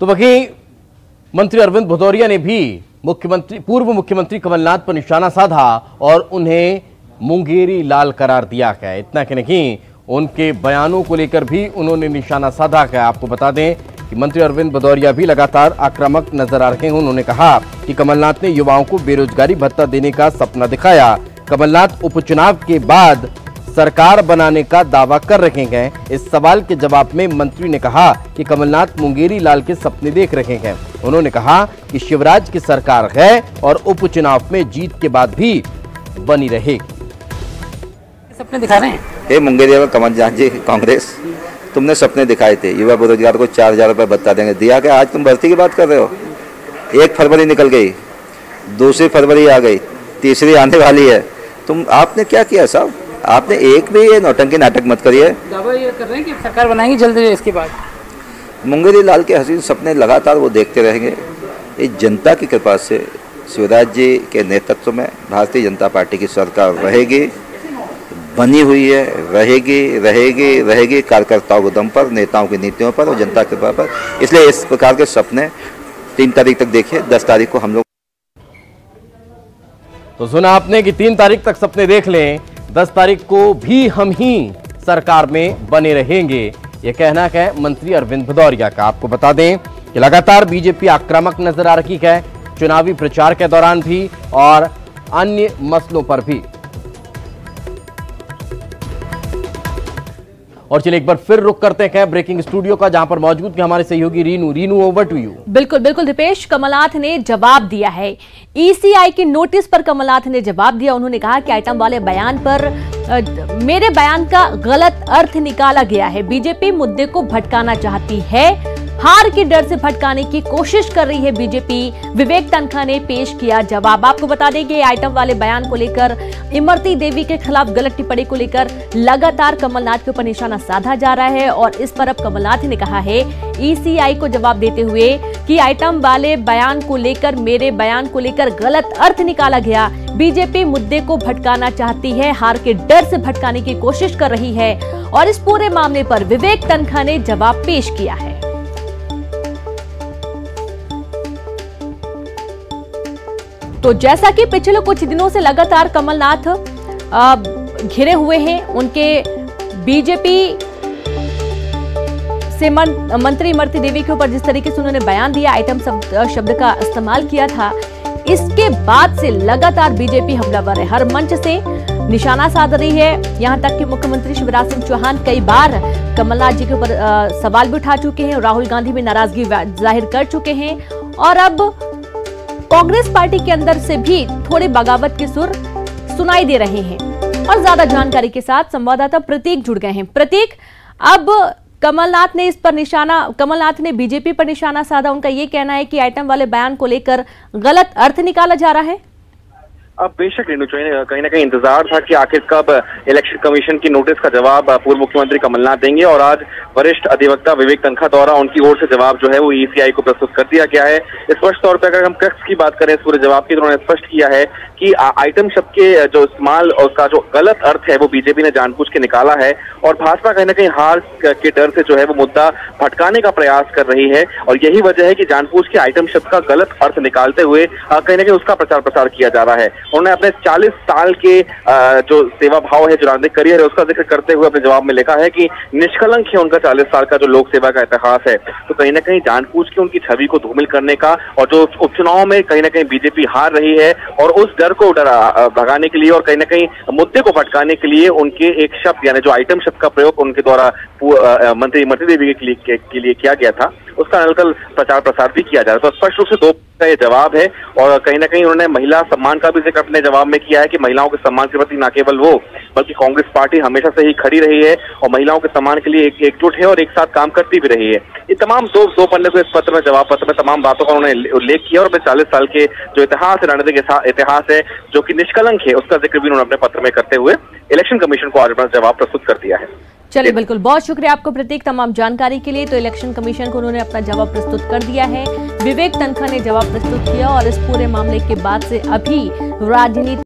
तो वहीं मंत्री अरविंद भदौरिया ने भी पूर्व मुख्यमंत्री कमलनाथ पर निशाना साधा और उन्हें मुंगेरी लाल करार दिया है। इतना कि नहीं, उनके बयानों को लेकर भी उन्होंने निशाना साधा है। आपको बता दें कि मंत्री अरविंद भदौरिया भी लगातार आक्रामक नजर आ रहे हैं। उन्होंने कहा कि कमलनाथ ने युवाओं को बेरोजगारी भत्ता देने का सपना दिखाया। कमलनाथ उपचुनाव के बाद सरकार बनाने का दावा कर रहे हैं। इस सवाल के जवाब में मंत्री ने कहा कि कमलनाथ मुंगेरी लाल के सपने देख रहे हैं। उन्होंने कहा कि शिवराज की सरकार है और उपचुनाव में जीत के बाद भी बनी रहेगी। सपने दिखा रहे हैं। हे मुंगेरी में कमलनाथ जी कांग्रेस, तुमने सपने दिखाए थे युवा बेरोजगार को 4000 रुपये भत्ता देंगे, दिया क्या? आज तुम भर्ती की बात कर रहे हो। 1 फरवरी निकल गई, 2 फरवरी आ गई, 3री आने वाली है। आपने क्या किया साहब? आपने एक भी ये नौटंकी नाटक मत करिए। दावा ये कर रहे हैं कि सरकार बनाएंगे जल्दी इसके बाद। मुंगेरी लाल के हसीन सपने लगातार वो देखते रहेंगे। इस जनता की कृपा से शिवराज जी के नेतृत्व में भारतीय जनता पार्टी की सरकार रहेगी, बनी हुई है, रहेगी कार्यकर्ताओं के दम पर, नेताओं की नीतियों पर और जनता की कृपा पर। इसलिए इस प्रकार के सपने 3 तारीख तक देखिए। 10 तारीख को हम लोग तो सुना आपने कि 3 तारीख तक सपने देख लें, 10 तारीख को भी हम ही सरकार में बने रहेंगे, यह कहना है मंत्री अरविंद भदौरिया का। आपको बता दें कि लगातार बीजेपी आक्रामक नजर आ रही है, चुनावी प्रचार के दौरान भी और अन्य मसलों पर भी। और चलिए एक बार फिर रुक करते हैं ब्रेकिंग स्टूडियो का, जहां पर मौजूद है हमारे सहयोगी रीनू। Over to you. बिल्कुल दीपेश, कमलनाथ ने जवाब दिया है। ईसीआई के नोटिस पर कमलनाथ ने जवाब दिया। उन्होंने कहा कि आइटम वाले बयान पर मेरे बयान का गलत अर्थ निकाला गया है। बीजेपी मुद्दे को भटकाना चाहती है, हार के डर से भटकाने की कोशिश कर रही है बीजेपी। विवेक तनखा ने पेश किया जवाब। आपको बता दें कि आइटम वाले बयान को लेकर, इमरती देवी के खिलाफ गलत टिप्पणी को लेकर लगातार कमलनाथ के ऊपर निशाना साधा जा रहा है। और इस पर अब कमलनाथ ने कहा है ईसीआई को जवाब देते हुए कि आइटम वाले बयान को लेकर, मेरे बयान को लेकर गलत अर्थ निकाला गया। बीजेपी मुद्दे को भटकाना चाहती है, हार के डर से भटकाने की कोशिश कर रही है। और इस पूरे मामले पर विवेक तनखा ने जवाब पेश किया है। तो जैसा कि पिछले कुछ दिनों से लगातार कमलनाथ घिरे हुए हैं, उनके बीजेपी से मंत्री इमरती देवी के ऊपर जिस तरीके से उन्होंने बयान दिया, आइटम शब्द का इस्तेमाल किया था, इसके बाद से लगातार बीजेपी हमलावर है, हर मंच से निशाना साध रही है। यहां तक कि मुख्यमंत्री शिवराज सिंह चौहान कई बार कमलनाथ जी के ऊपर सवाल भी उठा चुके हैं, राहुल गांधी भी नाराजगी जाहिर कर चुके हैं। और अब कांग्रेस पार्टी के अंदर से भी थोड़े बगावत के सुर सुनाई दे रहे हैं। और ज्यादा जानकारी के साथ संवाददाता प्रतीक जुड़ गए हैं। प्रतीक, अब कमलनाथ ने बीजेपी पर निशाना साधा। उनका यह कहना है कि आइटम वाले बयान को लेकर गलत अर्थ निकाला जा रहा है। अब बेशक रेणु, कहीं ना कहीं इंतजार था कि आखिर कब इलेक्शन कमीशन की नोटिस का जवाब पूर्व मुख्यमंत्री कमलनाथ देंगे। और आज वरिष्ठ अधिवक्ता विवेक तनखा द्वारा उनकी ओर से जवाब जो है वो ईसीआई को प्रस्तुत कर दिया गया है। स्पष्ट तौर पर अगर हम क्रक्स की बात करें इस पूरे जवाब की, तो उन्होंने स्पष्ट किया है कि आइटम शब्द के जो इस्तेमाल और उसका जो गलत अर्थ है वो बीजेपी ने जानबूझ के निकाला है। और भाजपा कहीं ना कहीं हार के डर से जो है वो मुद्दा भटकाने का प्रयास कर रही है। और यही वजह है कि जानबूझ के आइटम शब्द का गलत अर्थ निकालते हुए कहीं ना कहीं उसका प्रचार प्रसार किया जा रहा है। उन्होंने अपने 40 साल के जो सेवा भाव है, जो राजनीतिक करियर है, उसका जिक्र करते हुए अपने जवाब में लिखा है कि निष्कलंक है उनका 40 साल का जो लोक सेवा का इतिहास है। तो कहीं ना कहीं जानबूझ के उनकी छवि को धूमिल करने का, और जो उपचुनाव में कहीं ना कहीं बीजेपी हार रही है और उस डर को भगाने के लिए और कहीं ना कहीं मुद्दे को भटकाने के लिए उनके एक शब्द यानी जो आइटम शब्द का प्रयोग उनके द्वारा मंत्री इमरती देवी के लिए किया गया था, उसका नलकल प्रचार प्रसार भी किया जा रहा है। तो स्पष्ट रूप से 2 का ये जवाब है। और कहीं ना कहीं उन्होंने महिला सम्मान का भी जिक्र अपने जवाब में किया है कि महिलाओं के सम्मान के प्रति न केवल वो बल्कि कांग्रेस पार्टी हमेशा से ही खड़ी रही है और महिलाओं के सम्मान के लिए एकजुट है और एक साथ काम करती भी रही है। ये तमाम दो पन्ने को इस पत्र में, जवाब पत्र में तमाम बातों का उन्होंने उल्लेख किया। और अपने 40 साल के जो इतिहास है, राजनीतिक इतिहास है जो कि निष्कलंक है, उसका जिक्र भी उन्होंने अपने पत्र में करते हुए इलेक्शन कमीशन को आज अपना जवाब प्रस्तुत कर दिया है। चलिए, बिल्कुल, बहुत शुक्रिया आपको प्रतीक तमाम जानकारी के लिए। तो इलेक्शन कमीशन को उन्होंने अपना जवाब प्रस्तुत कर दिया है। विवेक तनखा ने जवाब प्रस्तुत किया और इस पूरे मामले के बाद से अभी राजनीति